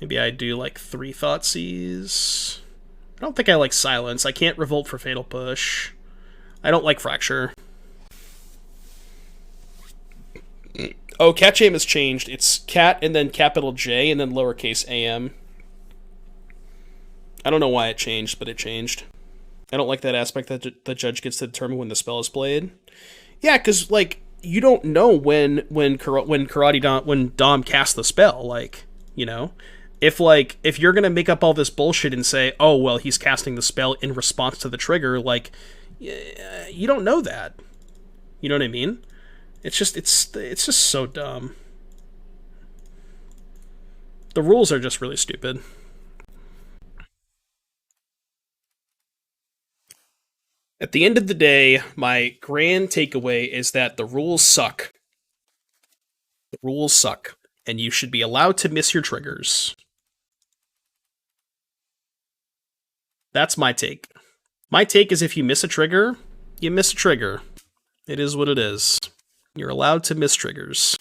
Maybe I do like 3 Thoughtseize. I don't think I like Silence. I can't Revolt for Fatal Push. I don't like Fracture. Oh, Cat Jam has changed. It's Cat and then capital J and then lowercase am. I don't know why it changed, but it changed. I don't like that aspect that the judge gets to determine when the spell is played. Yeah, because, like, you don't know when Dom casts the spell, like, you know? If you're gonna make up all this bullshit and say, oh, well, he's casting the spell in response to the trigger, like, you don't know that. You know what I mean? It's just so dumb. The rules are just really stupid. At the end of the day, my grand takeaway is that the rules suck. The rules suck, and you should be allowed to miss your triggers. That's my take. My take is if you miss a trigger, you miss a trigger. It is what it is. You're allowed to miss triggers.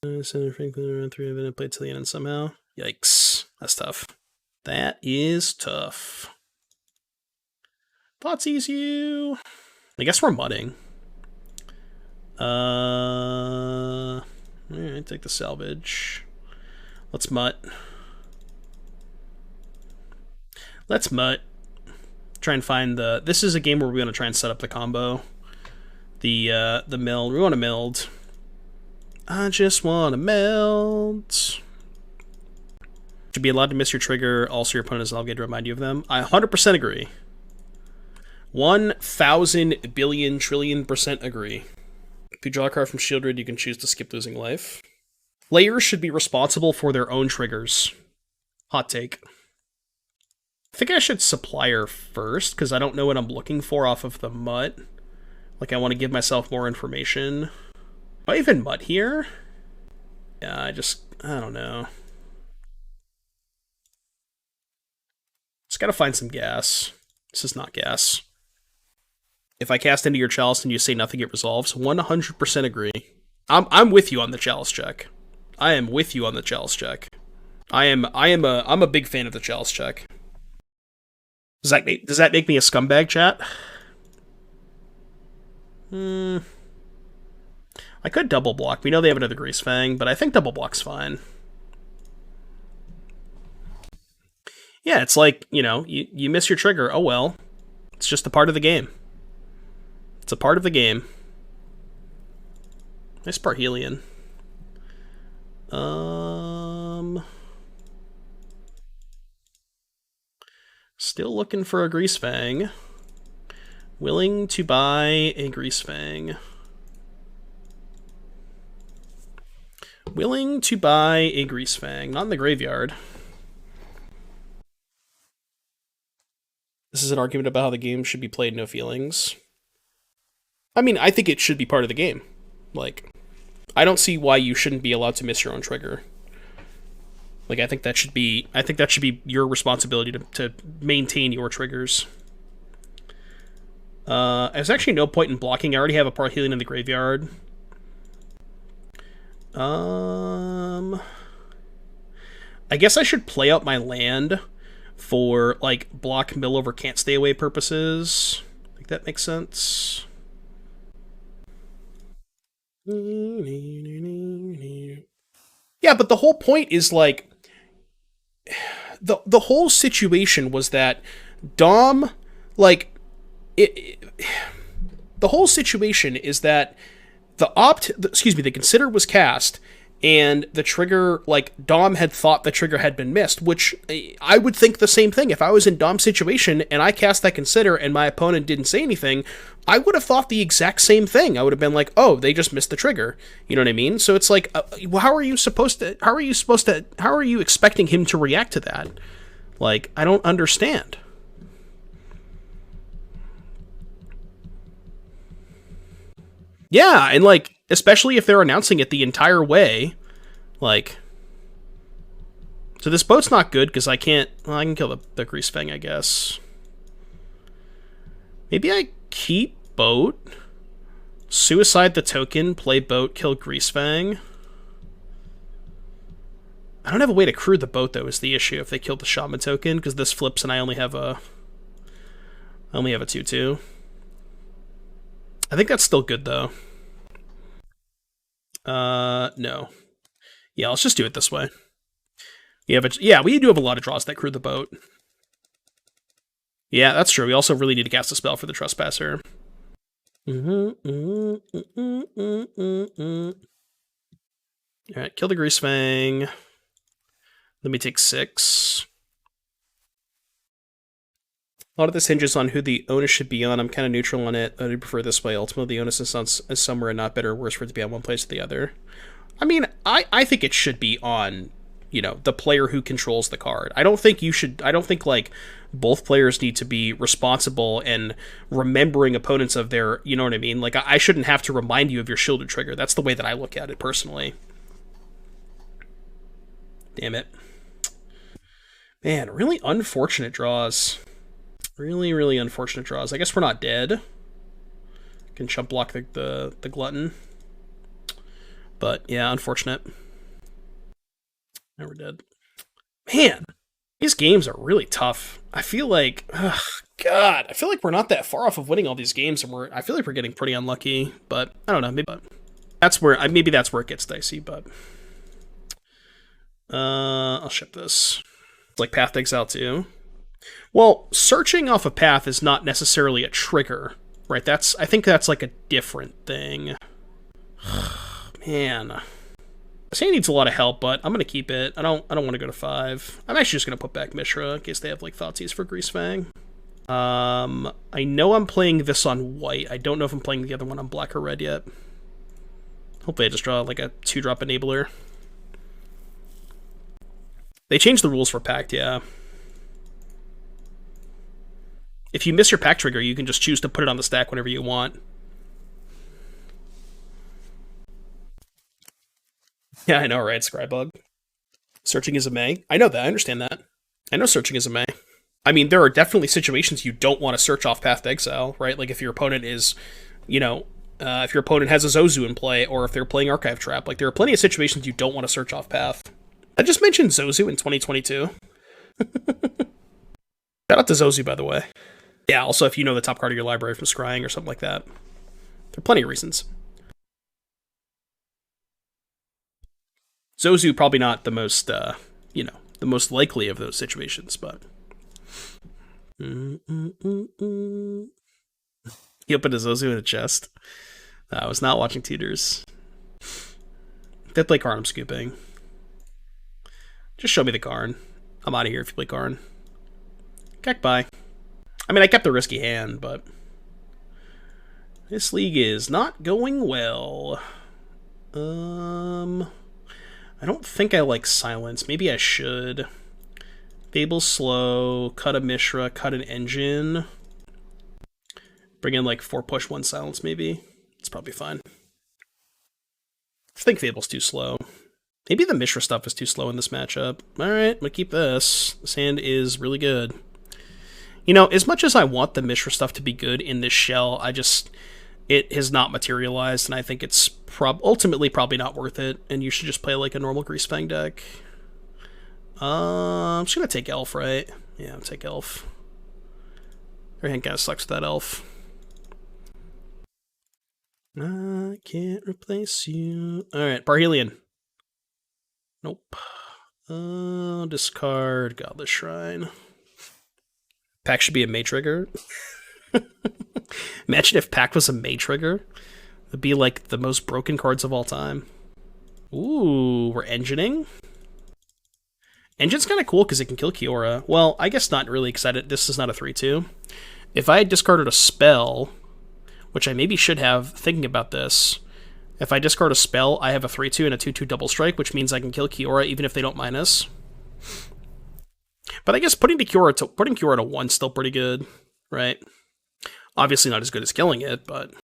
Senator Franklin around 3 minutes played till the end somehow. Yikes. That's tough. That is tough. Thoughtseize you. I guess we're mudding. Alright, take the salvage. Let's mutt. Let's mutt. Try and find the... This is a game where we're going to try and set up the combo. The meld. We want to meld. I just want to meld. Should be allowed to miss your trigger. Also, your opponent is obligated to remind you of them. I 100% agree. 1,000 billion trillion % agree. If you draw a card from Shieldred, you can choose to skip losing life. Players should be responsible for their own triggers. Hot take. I think I should Supplier first, because I don't know what I'm looking for off of the Mutt. Like, I want to give myself more information. Do I even Mutt here? Yeah, I don't know. Just gotta find some gas. This is not gas. If I cast into your Chalice and you say nothing, it resolves. 100% agree. I'm with you on the Chalice check. I am with you on the Chalice check. I'm a big fan of the Chalice check. Does that make me a scumbag, chat? I could double block. We know they have another Greasefang, but I think double block's fine. Yeah, it's like, you know, you miss your trigger. Oh well. It's just a part of the game. It's a part of the game. Nice Parhelion. Still looking for a Greasefang. Willing to buy a Greasefang. Willing to buy a Greasefang. Not in the graveyard. This is an argument about how the game should be played, no feelings. I mean, I think it should be part of the game. Like, I don't see why you shouldn't be allowed to miss your own trigger. Like, I think that should be your responsibility to maintain your triggers. There's actually no point in blocking. I already have a Parhelion in the graveyard. I guess I should play out my land for, like, block, mill over, can't stay away purposes. I think that makes sense. Yeah, but the whole point is, like, the whole situation was that Dom, like, the whole situation is that the Consider was cast, and the trigger, like, Dom had thought the trigger had been missed, which I would think the same thing. If I was in Dom's situation and I cast that Consider and my opponent didn't say anything, I would have thought the exact same thing. I would have been like, oh, they just missed the trigger. You know what I mean? So it's like, how are you expecting him to react to that? Like, I don't understand. Yeah, and, like, especially if they're announcing it the entire way, like... So this boat's not good, because I can't... Well, I can kill the Greasefang, I guess. Maybe I keep boat, suicide the token, play boat, kill Greasefang. I don't have a way to crew the boat, though, is the issue, if they kill the Shaman token, because this flips and I only have a 2/2. I think that's still good, though. No. Yeah, let's just do it this way. Yeah, we do have a lot of draws that crew the boat. Yeah, that's true. We also really need to cast a spell for the Trespasser. Alright, kill the Greasefang. Let me take 6. A lot of this hinges on who the onus should be on. I'm kind of neutral on it. I do prefer this way. Ultimately, the onus is somewhere and not better or worse for it to be on one place or the other. I mean, I think it should be on, you know, the player who controls the card. I don't think, like, both players need to be responsible and remembering opponents of their, you know what I mean? Like, I shouldn't have to remind you of your shielded trigger. That's the way that I look at it, personally. Damn it. Man, really unfortunate draws. Really, really unfortunate draws. I guess we're not dead. Can chump block the Glutton. But, yeah, unfortunate. Now we're dead. Man, these games are really tough. I feel like, God, I feel like we're not that far off of winning all these games, and I feel like we're getting pretty unlucky. But I don't know. Maybe that's where it gets dicey. But I'll ship this. It's like Path Exile 2. Well, searching off a path is not necessarily a trigger, right? I think that's like a different thing. Man. Sand needs a lot of help, but I'm gonna keep it. I don't want to go to 5. I'm actually just gonna put back Mishra in case they have like Thoughtseize for Greasefang. I know I'm playing this on white. I don't know if I'm playing the other one on black or red yet. Hopefully I just draw like a 2-drop enabler. They changed the rules for Pact, yeah. If you miss your Pact trigger, you can just choose to put it on the stack whenever you want. Yeah, I know, right, Scrybug? Searching is a May. I know that, I understand that. I know searching is a May. I mean, there are definitely situations you don't want to search off Path to Exile, right? Like if your opponent is, you know, if your opponent has a Zozu in play, or if they're playing Archive Trap. Like there are plenty of situations you don't want to search off Path. I just mentioned Zozu in 2022. Shout out to Zozu, by the way. Yeah, also if you know the top card of your library from scrying or something like that. There are plenty of reasons. Zozu probably not the most, you know, the most likely of those situations, but... He opened a Zozu in a chest. I was not watching Tutors. If they play Karn, I'm scooping. Just show me the Karn. I'm out of here if you play Karn. Kek, bye. I mean, I kept a risky hand, but... This league is not going well. I don't think I like Silence. Maybe I should. Fable slow, cut a Mishra, cut an engine. Bring in like 4 push, 1 silence maybe. It's probably fine. I think Fable's too slow. Maybe the Mishra stuff is too slow in this matchup. Alright, I'm gonna keep this. This hand is really good. You know, as much as I want the Mishra stuff to be good in this shell, it has not materialized, and I think it's ultimately probably not worth it, and you should just play like a normal Greasefang deck. I'm just gonna take Elf, right? Yeah, I'll take Elf. Their hand kind of sucks with that Elf. I can't replace you. Alright, Parhelion. Nope. Discard Godless Shrine. Pack should be a May trigger. Imagine if Pack was a May trigger. It'd be like the most broken cards of all time. Ooh, we're engineing. Engine's kind of cool because it can kill Kiora. Well, I guess not really, because this is not a 3-2. If I had discarded a spell, which I maybe should have, thinking about this, if I discard a spell, I have a 3-2 and a 2-2 double strike, which means I can kill Kiora even if they don't minus. But I guess putting Kiora to 1 is still pretty good, right? Obviously not as good as killing it, but...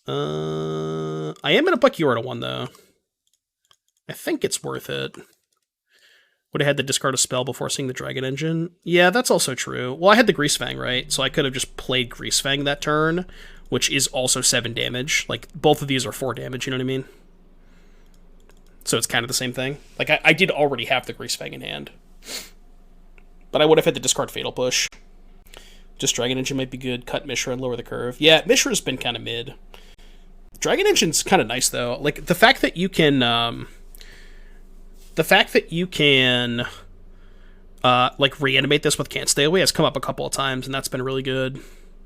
I am going to put Kiora to 1, though. I think it's worth it. Would have had to discard a spell before seeing the Dragon Engine. Yeah, that's also true. Well, I had the Greasefang, right? So I could have just played Greasefang that turn, which is also 7 damage. Like, both of these are 4 damage, you know what I mean? So it's kind of the same thing. Like, I did already have the Greasefang in hand. But I would have had to discard Fatal Push. Just Dragon Engine might be good. Cut Mishra and lower the curve. Yeah, Mishra's been kind of mid. Dragon Engine's kind of nice, though. Like, the fact that you can... like, reanimate this with Can't Stay Away has come up a couple of times, and that's been really good.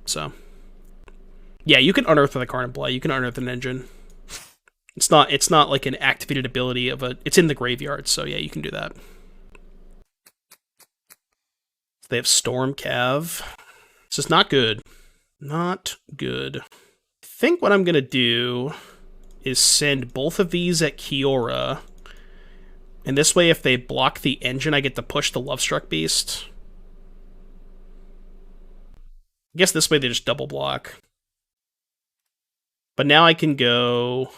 So, yeah, you can unearth with a card in play. You can unearth an engine. It's not like an activated ability of a... It's in the graveyard, so yeah, you can do that. They have Storm Cav. This is not good. Not good. I think what I'm going to do is send both of these at Kiora. And this way, if they block the engine, I get to push the Lovestruck Beast. I guess this way they just double block. But now I can go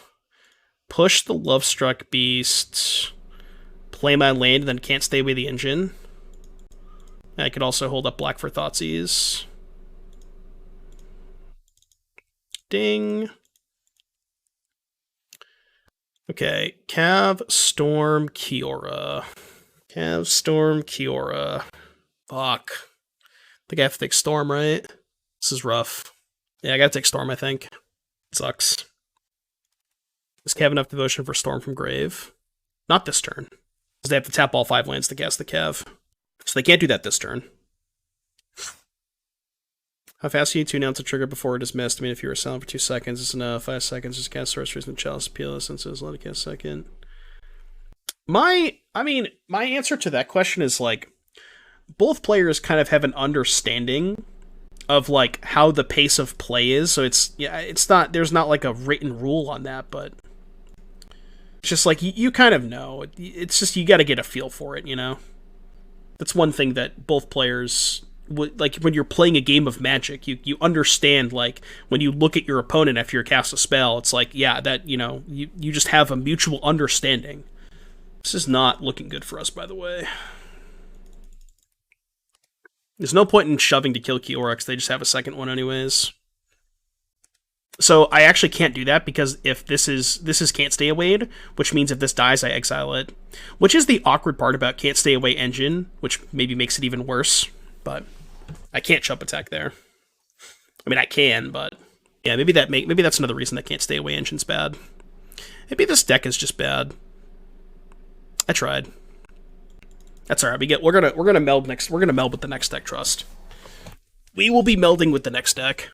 push the Lovestruck Beast, play my land, and then Can't Stay Away the engine. I could also hold up black for Thoughtseize. Ding. Okay, Cav, Storm, Kiora. Cav, Storm, Kiora. Fuck. I think I have to take Storm, right? This is rough. Yeah, I gotta take Storm, I think. It sucks. Does Cav enough devotion for Storm from Grave? Not this turn. Because they have to tap all 5 lands to cast the Cav. So they can't do that this turn. How fast do you tune out to trigger before it is missed? I mean, if you were silent for 2 seconds, it's enough. 5 seconds, just cast Sorceries and Chalice Appeal, since it's let it cast second. My answer to that question is like both players kind of have an understanding of like how the pace of play is. So it's not there's not like a written rule on that, but it's just like you kind of know. It's just you got to get a feel for it, you know. That's one thing that both players like when you're playing a game of Magic, you understand like when you look at your opponent after you cast a spell, it's like yeah that you know you just have a mutual understanding. This is not looking good for us, by the way. There's no point in shoving to kill Kiorix, they just have a second one anyways. So I actually can't do that because if this is Can't Stay Awayed, which means if this dies, I exile it. Which is the awkward part about Can't Stay Away Engine, which maybe makes it even worse. But I can't jump attack there. I mean, I can, but yeah, maybe that's another reason that Can't Stay Away Engine's bad. Maybe this deck is just bad. I tried. That's alright. We're gonna meld next. We're gonna meld with the next deck. Trust. We will be melding with the next deck.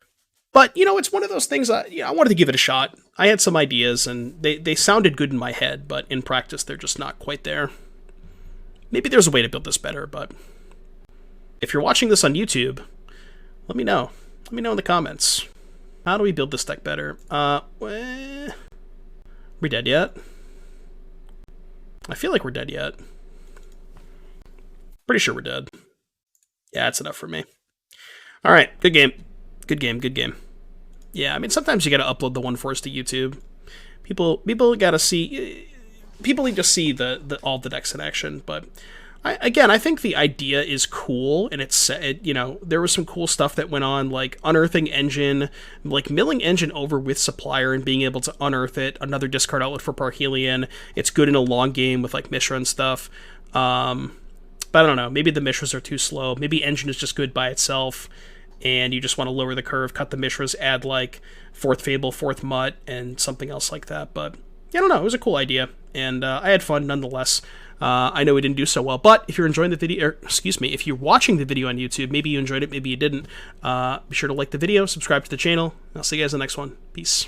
But you know, it's one of those things. I wanted to give it a shot. I had some ideas, and they sounded good in my head, but in practice, they're just not quite there. Maybe there's a way to build this better. But if you're watching this on YouTube, let me know. Let me know in the comments. How do we build this deck better? We dead yet? I feel like we're dead yet. Pretty sure we're dead. Yeah, that's enough for me. Alright, good game. Good game, good game. Yeah, I mean, sometimes you gotta upload the 1/4 to YouTube. People gotta see... People need to see all the decks in action, but... I think the idea is cool, and you know, there was some cool stuff that went on, like unearthing Engine, like milling Engine over with Supplier and being able to unearth it, another discard outlet for Parhelion. It's good in a long game with like Mishra and stuff. But I don't know, maybe the Mishras are too slow. Maybe Engine is just good by itself, and you just want to lower the curve, cut the Mishras, add like 4th Fable, 4th Mutt, and something else like that. But yeah, I don't know, it was a cool idea, and I had fun nonetheless. I know we didn't do so well, but if you're enjoying the video, if you're watching the video on YouTube, maybe you enjoyed it, maybe you didn't, be sure to like the video, subscribe to the channel, and I'll see you guys in the next one. Peace.